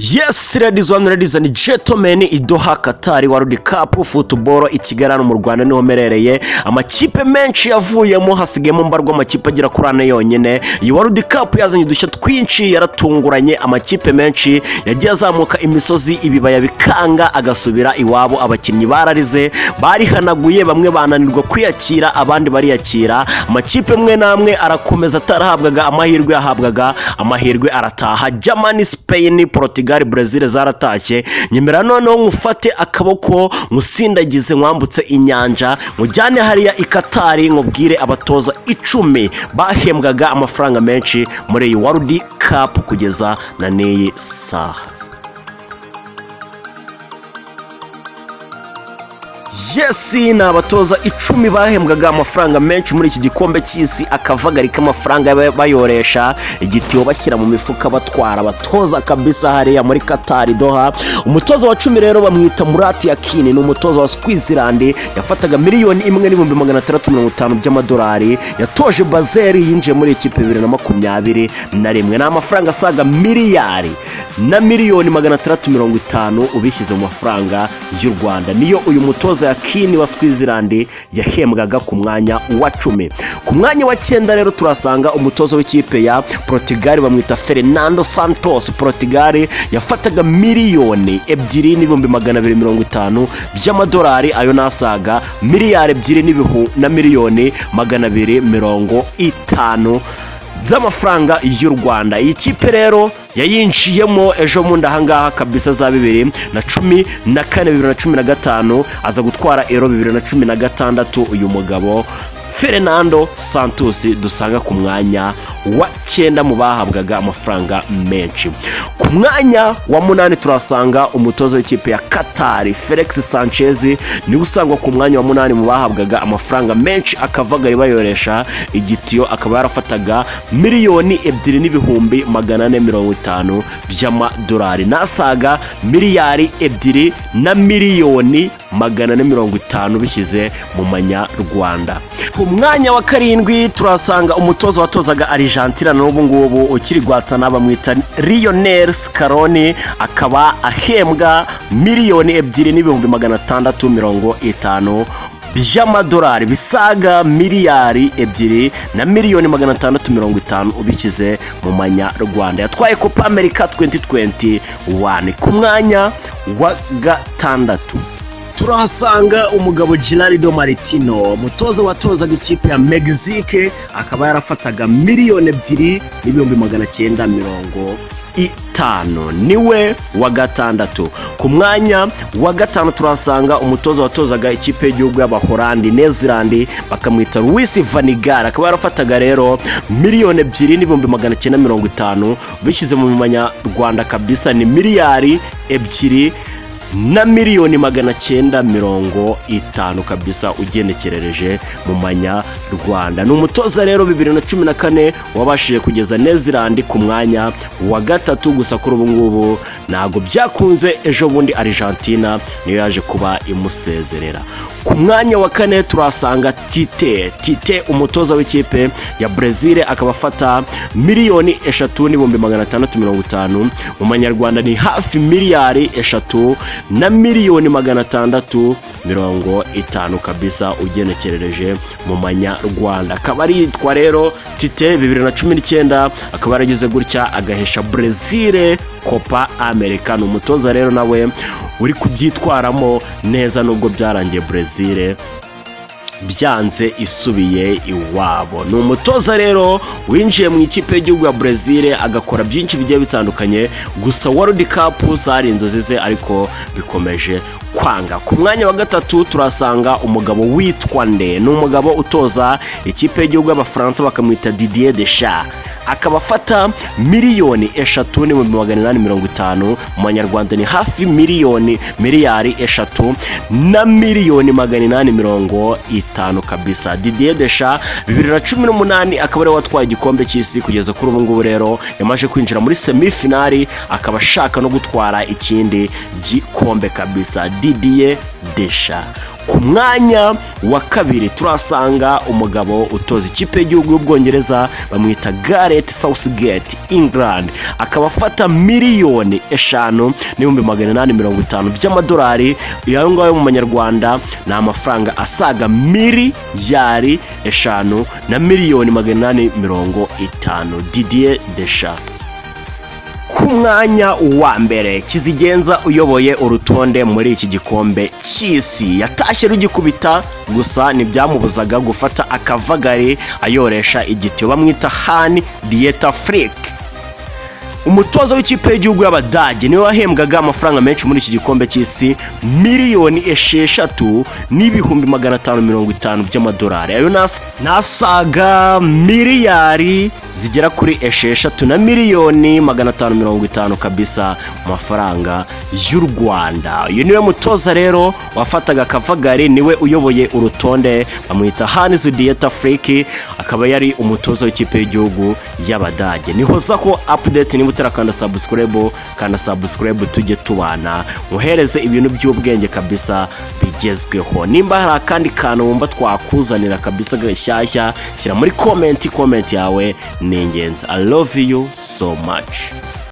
Yes, ladies and gentlemen, idoha Qatar World Cup football ikigarano mu Rwanda niho merereye. Amakipe menshi yavuyemo hasigemo mbarwa amakipe agira kurane yonyene. Iyi World Cup yazanye udushya twinshi, yaratunguranye. Amakipe menshi yagiye azamuka imisozi, ibibaya bikanga agasubira iwabo. Abakinnyi bararize, barihanaguye, bamwe bananirwa kwiyakira, abandi bariyakira. Amakipe mwe namwe arakomeza atarahabwaga amahirwe, yahabwaga amahirwe arataha. Germany, Spain, Portugal, Brazil zaratashye. Nyemera noneho ngufate akaboko ngusindagize nkwambutse inyanja mujyane hariya i Qatar, nkubwire abatoza 10 bahembwaga amafaranga menshi muri iyi World Cup kugeza na n'iyi saha. Yes, ni abatoza 10 bahembwaga amafaranga menshi muri iki gikombe cy'isi, akavagari k'amafaranga bayoresha igitiyo bashyira mu mifuka batwara abatoza kabisa hariya muri Qatar Doha. Umutoza wa 10 rero bamwita Murat Yakin, ni umutoza wa Switzerland, yafataga $1,650,000 by'amadolari. Yatoje Basel, yinjiye muri ikipe 2021 na amafaranga asaga miliyari na $1,650,000 ubishyize mu mafaranga y'u Rwanda. Niyo uyu mutoza Yakin wa Switzerland yahembwaga ku mwanya wa 10. Ku mwanya wa 9 rero turasanga umutoza w'ikipe ya Portugal bamwita Fernando Santos. Portugal yafataga $2,250,000 by'amadolari, ayo nasaga miliyari 2,250,000 z'amafaranga y'u Rwanda. Iyi kipe rero yayinjiyemo ejo mu ndahangaha kabisa za 2014 2015 aza gutwara Euro 2016. uyu mugabo Fernando Santos dusanga ku mwanya wa 9 mu bahabwaga amafaranga menshi. Ku mwanya wa 8 turasanga umutoza w'ikipe ya Qatar Felix Sanchez, ni usangwa ku mwanya wa 8 mu bahabwaga amafaranga menshi, akavaga bayoresha igitiyo, akaba yarafataga $2,450,000 by'amadolari, nasaga miliyari 2,450,000 bishyize mu manyarwanda. Ku mwanya wa 7 turasanga umutoza watozaga Argentina n'ubu ngubu ukiri gwatana bamwita Lionel Scaloni, akaba ahembwa $2,650,000 by'amadolari, bisaga miliyari 2,650,000 ubikize mu manyarwanda. Yatwaye Copa America 2021. Ku mwanya wa 6 turahasanga umugabo Gerardo Martino, umutoza watozaga ikipe ya Mexique, akaba yarafataga $1,950,000. niwe wa 6. Ku mwanya wa 5 turasanga umutoza watozaga ikipe y'igihugu y'Abahorandi Netherland, bakamwita Luis van Gaal, akaba yarafataga rero $2,950,000 bishyize mu manyarwanda kabisa ni miliyari 2,950,000 kabisa ugenekerereje mu manyarwanda. Ni umutoza rero 2014 wabashije kugeza Netherland ku mwanya wa 3, gusa kuri ubu ngubu ntago byakunze. ejo bundi Argentina niyo yaje kuba imusezerera. Ku mwanya wa 4 turasanga Tite, umutoza w'ikipe ya Brazil, akaba afata $3,650,000 mu manyarwanda ni hafi miliyari 3,650,000 kabisa ugenekerereje mu manyarwanda. Akaba yitwa rero Tite 2019, akaba yaragize gutya agahesha Brazil Copa America. Ni umutoza rero nawe uri kubyitwaramo neza, nubwo byarangiye Brazil byanze isubiye iwabo. Ni umutoza rero winjiye mu ikipe y'igihugu ya Brazil, agakora byinshi bigiye bitandukanye, gusa World Cup zari inzozi ze ariko bikomeje kwanga. Ku mwanya wa 3 turasanga umugabo witwa Nde, ni umugabo utoza ikipe y'igihugu y'Abafaransa, bakamwita Didier Deschamps, akaba afata $3,850,000 mu manyarwanda ni hafi miliyari 3,850,000 kabisa. Didier Deschamps 2018 akaba ari watwaye igikombe cy'isi, kugeza kuri ubu ngubu rero yamaje kwinjira muri semifinali, akaba ashaka no gutwara ikindi gikombe kabisa. Didier Deschamps ku mwanya wa kabiri turasanga umugabo utoza ikipe y'igihugu y'Ubwongereza bamwita Gareth Southgate England, akaba afata miliyoni 5,850 by'amadolari. Iyo ngayo mu manyarwanda ni amafaranga asaga miliyari 5 na miliyoni 850. Didier Deschamps ku mwanya wa mbere. Kizigenza uyoboye urutonde muri iki gikombe cy'isi yatashye rugikubita, gusa ntibyamubuzaga gufata akavagari ayoresha igitiyo. Bamwita Hans-Dieter Flick, umutoza w'ikipe y'igihugu y'Abadage, niwe wahembwaga amafaranga menshi muri iki gikombe cy'isi, miliyoni 6,550 by'amadolari. Ayo nasaga miliyari zigera kuri 6 na miliyoni 550 kabisa mu mafaranga y'u Rwanda. Uyu niwe mutoza rero wafataga akavagari, niwe uyoboye urutonde. Bamwita Hans-Dieter Flick, akaba yari umutoza w'ikipe y'igihugu y'Abadage. Ni Hozaho update. Niba utarakanda subscribe tujye tubana, muhereze ibintu by'ubwenge kabisa bigezweho. Nimba hari akandi kantu wumva twakuzanira kabisa gashyashya, shyira muri comment yawe, ni ingenzi. I love you so much.